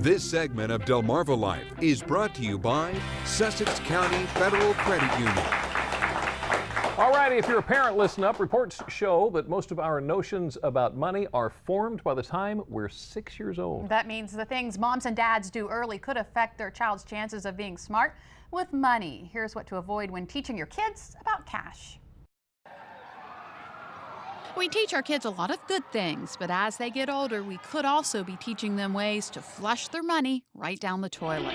This segment of Delmarva Life is brought to you by Sussex County Federal Credit Union. All righty, if you're a parent, listen up. Reports show that most of our notions about money are formed by the time we're 6 years old. That means the things moms and dads do early could affect their child's chances of being smart with money. Here's what to avoid when teaching your kids about cash. We teach our kids a lot of good things, but as they get older, we could also be teaching them ways to flush their money right down the toilet.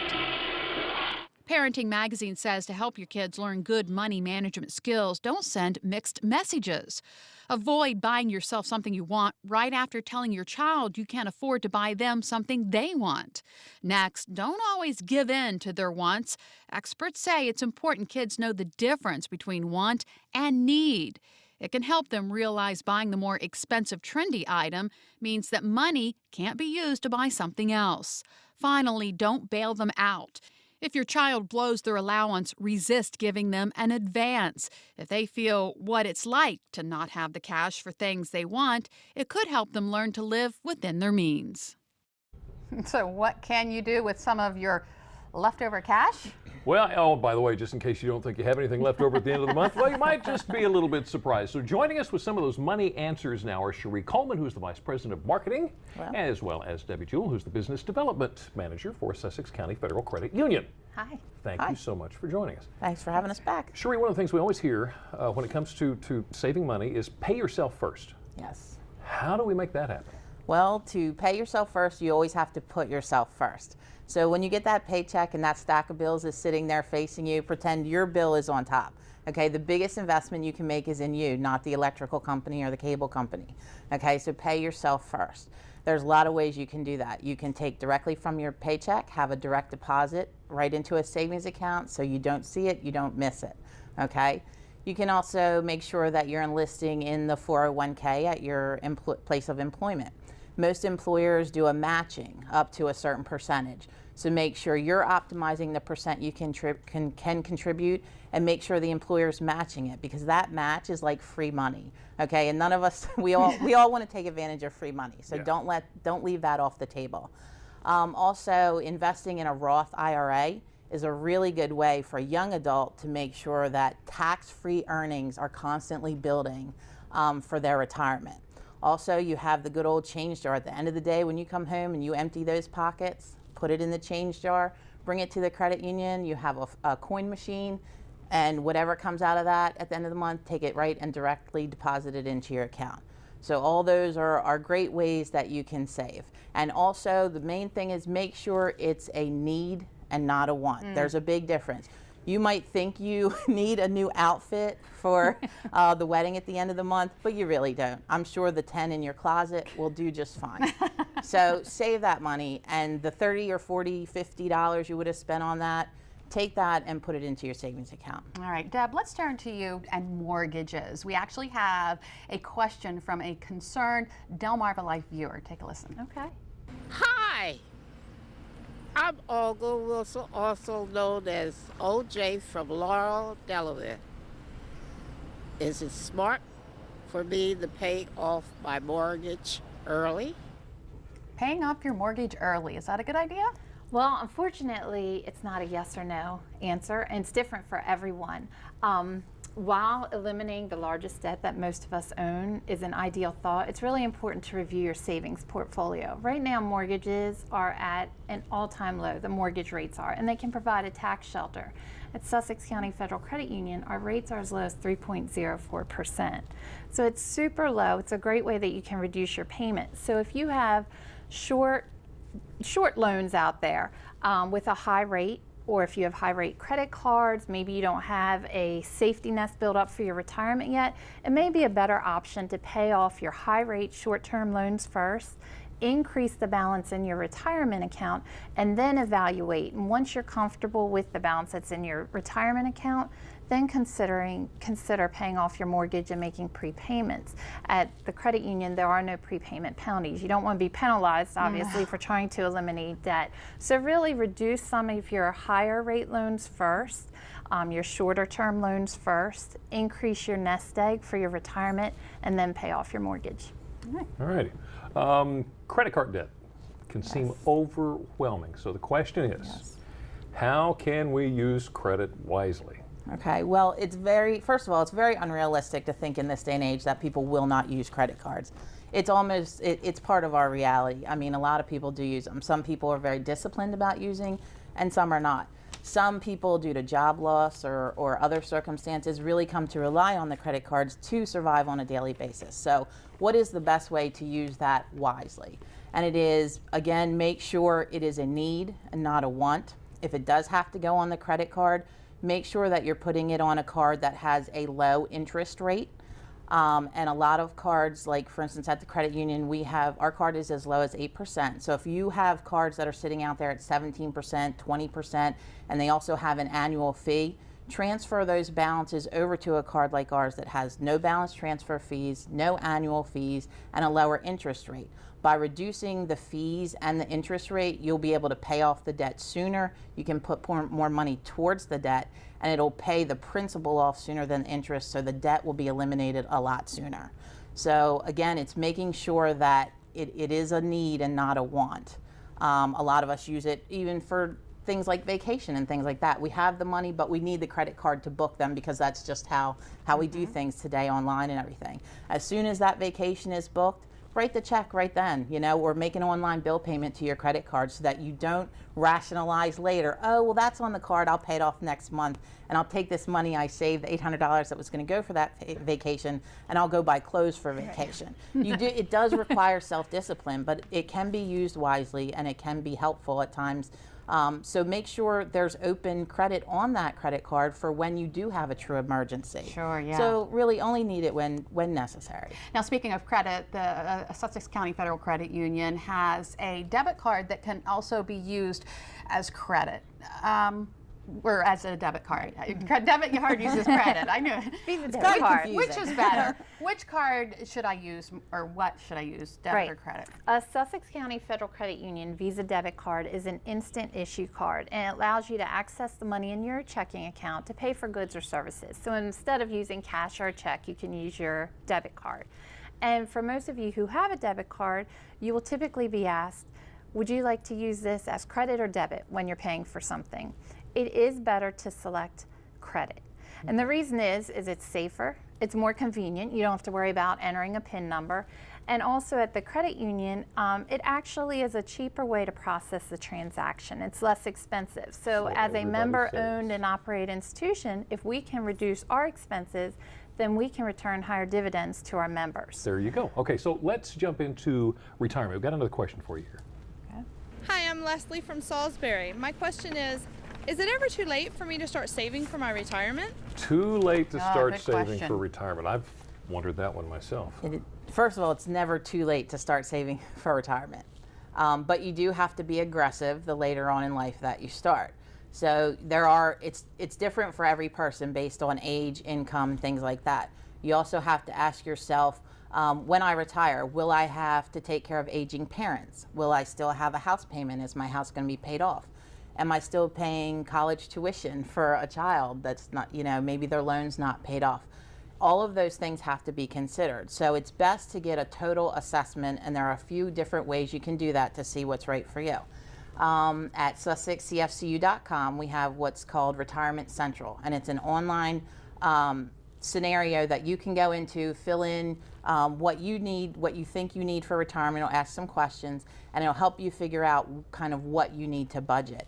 Parenting Magazine says to help your kids learn good money management skills, don't send mixed messages. Avoid buying yourself something you want right after telling your child you can't afford to buy them something they want. Next, don't always give in to their wants. Experts say it's important kids know the difference between want and need. It can help them realize buying the more expensive, trendy item means that money can't be used to buy something else. Finally, don't bail them out. If your child blows their allowance, resist giving them an advance. If they feel what it's like to not have the cash for things they want, it could help them learn to live within their means. So what can you do with some of your leftover cash? Well, oh, by the way, just in case you don't think you have anything left over at the end of the month, well, you might just be a little bit surprised. So joining us with some of those money answers now are Cherie Coleman, who's the Vice President of Marketing, as well as Debbie Jewell, who's the Business Development Manager for Sussex County Federal Credit Union. Hi. Thank you so much for joining us. Thanks for having us back. Cherie, one of the things we always hear when it comes to saving money is pay yourself first. Yes. How do we make that happen? Well, to pay yourself first, you always have to put yourself first. So when you get that paycheck and that stack of bills is sitting there facing you, pretend your bill is on top. Okay, the biggest investment you can make is in you, not the electrical company or the cable company. Okay, so pay yourself first. There's a lot of ways you can do that. You can take directly from your paycheck, have a direct deposit right into a savings account so you don't see it, you don't miss it. Okay. You can also make sure that you're enlisting in the 401k at your place of employment. Most employers do a matching up to a certain percentage. So make sure you're optimizing the percent you can contribute, and make sure the employer's matching it, because that match is like free money. Okay, and none of us, we all want to take advantage of free money. So don't leave that off the table. Also, investing in a Roth IRA is a really good way for a young adult to make sure that tax-free earnings are constantly building for their retirement. Also, you have the good old change jar. At the end of the day, when you come home and you empty those pockets, put it in the change jar, bring it to the credit union, you have a coin machine, and whatever comes out of that at the end of the month, take it right and directly deposit it into your account. So all those are great ways that you can save. And also, the main thing is make sure it's a need and not a want. There's a big difference. You might think you need a new outfit for the wedding at the end of the month, but you really don't. I'm sure the 10 in your closet will do just fine. So save that money, and the $30 or $40, $50 you would have spent on that, take that and put it into your savings account. All right, Deb, let's turn to you and mortgages. We actually have a question from a concerned Delmarva Life viewer. Take a listen. Okay. Hi. I'm Olga Wilson, also known as OJ from Laurel, Delaware. Is it smart for me to pay off my mortgage early? Paying off your mortgage early, is that a good idea? Well, unfortunately, it's not a yes or no answer, and it's different for everyone. While eliminating the largest debt that most of us own is an ideal thought, it's really important to review your savings portfolio. Right now, mortgages are at an all-time low, the mortgage rates are, and they can provide a tax shelter. At Sussex County Federal Credit Union, our rates are as low as 3.04%. So it's super low. It's a great way that you can reduce your payments. So if you have short loans out there with a high rate, or if you have high rate credit cards, maybe you don't have a safety nest built up for your retirement yet, it may be a better option to pay off your high rate short-term loans first, increase the balance in your retirement account, and then evaluate. And once you're comfortable with the balance that's in your retirement account, then consider paying off your mortgage and making prepayments. At the credit union, there are no prepayment penalties. You don't want to be penalized, obviously, for trying to eliminate debt. So really reduce some of your higher rate loans first, your shorter term loans first, increase your nest egg for your retirement, and then pay off your mortgage. All righty. Credit card debt can seem overwhelming. So the question is, how can we use credit wisely? Okay, well, first of all, it's very unrealistic to think in this day and age that people will not use credit cards. It's it's part of our reality. I mean, a lot of people do use them. Some people are very disciplined about using, and some are not. Some people, due to job loss or other circumstances, really come to rely on the credit cards to survive on a daily basis. So what is the best way to use that wisely? And it is, again, make sure it is a need and not a want. If it does have to go on the credit card, make sure that you're putting it on a card that has a low interest rate. And a lot of cards, like for instance at the credit union, our card is as low as 8%. So if you have cards that are sitting out there at 17%, 20%, and they also have an annual fee, transfer those balances over to a card like ours that has no balance transfer fees, no annual fees, and a lower interest rate. By reducing the fees and the interest rate, you'll be able to pay off the debt sooner. You can put more money towards the debt, and it'll pay the principal off sooner than the interest, so the debt will be eliminated a lot sooner. So again, it's making sure that it is a need and not a want. A lot of us use it even for things like vacation and things like that. We have the money, but we need the credit card to book them because that's just how we do things today online and everything. As soon as that vacation is booked, write the check right then, or make an online bill payment to your credit card so that you don't rationalize later, oh, well, that's on the card, I'll pay it off next month, and I'll take this money I saved, the $800 that was going to go for that vacation, and I'll go buy clothes for vacation. It does require self-discipline, but it can be used wisely, and it can be helpful at times. So make sure there's open credit on that credit card for when you do have a true emergency. Sure, yeah. So really only need it when necessary. Now, speaking of credit, the Sussex County Federal Credit Union has a debit card that can also be used as credit. Or as a debit card. Debit card uses credit. I knew it. It's debit card. Which is better? Which card should I use, or what should I use, debit or credit? A Sussex County Federal Credit Union Visa debit card is an instant issue card, and it allows you to access the money in your checking account to pay for goods or services. So instead of using cash or a check, you can use your debit card. And for most of you who have a debit card, you will typically be asked, would you like to use this as credit or debit when you're paying for something? It is better to select credit. And the reason is it's safer, it's more convenient, you don't have to worry about entering a PIN number, and also at the credit union, it actually is a cheaper way to process the transaction. It's less expensive. So as a member-owned and operated institution, if we can reduce our expenses, then we can return higher dividends to our members. There you go. Okay, so let's jump into retirement. We've got another question for you here. Okay. Hi, I'm Leslie from Salisbury. My question is it ever too late for me to start saving for my retirement? Too late to start saving question. for retirement. I've wondered that one myself. First of all, it's never too late to start saving for retirement. But you do have to be aggressive the later on in life that you start. So it's different for every person based on age, income, things like that. You also have to ask yourself, when I retire, will I have to take care of aging parents? Will I still have a house payment? Is my house going to be paid off? Am I still paying college tuition for a child that's not, maybe their loan's not paid off? All of those things have to be considered. So it's best to get a total assessment, and there are a few different ways you can do that to see what's right for you. At SussexCFCU.com, we have what's called Retirement Central, and it's an online scenario that you can go into, fill in what you need, what you think you need for retirement. It'll ask some questions, and it'll help you figure out kind of what you need to budget.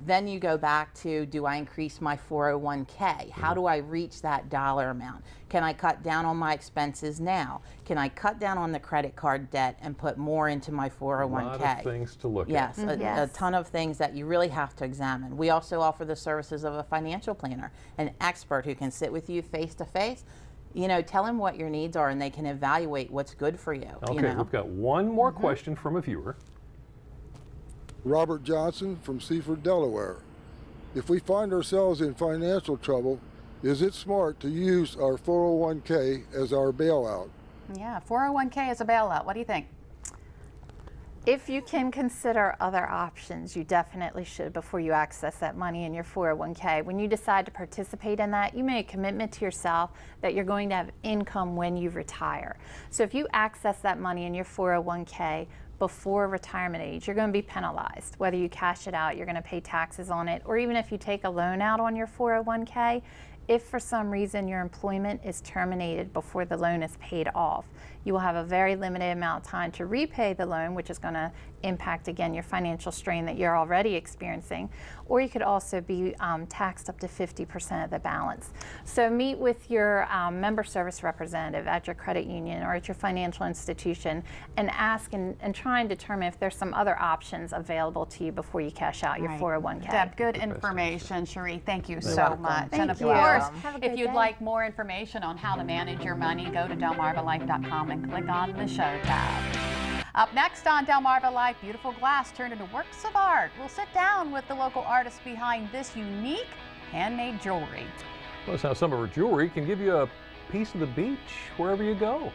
Then you go back to, do I increase my 401k? How do I reach that dollar amount? Can I cut down on my expenses now? Can I cut down on the credit card debt and put more into my 401k? A lot of things to look at. Yes, a ton of things that you really have to examine. We also offer the services of a financial planner, an expert who can sit with you face to face. Tell them what your needs are, and they can evaluate what's good for you. Okay, we've got one more question from a viewer. Robert Johnson from Seaford, Delaware. If we find ourselves in financial trouble, is it smart to use our 401k as our bailout? Yeah, 401k is a bailout. What do you think? If you can consider other options, you definitely should before you access that money in your 401k. When you decide to participate in that, you make a commitment to yourself that you're going to have income when you retire. So if you access that money in your 401k before retirement age, you're going to be penalized. Whether you cash it out, you're going to pay taxes on it, or even if you take a loan out on your 401k, if for some reason your employment is terminated before the loan is paid off, you will have a very limited amount of time to repay the loan, which is going to impact, again, your financial strain that you're already experiencing. Or you could also be taxed up to 50% of the balance. So meet with your member service representative at your credit union or at your financial institution and ask and try and determine if there's some other options available to you before you cash out your 401k. Deb, good information. Cherie, thank you so much. Thank and of you. course, Have a if good you'd day. like more information on how to manage your money, go to delmarvalife.com and click on the show tab. Up next on Delmarva Life, beautiful glass turned into works of art. We'll sit down with the local artist behind this unique handmade jewelry. Well, that's how some of her jewelry can give you a piece of the beach wherever you go.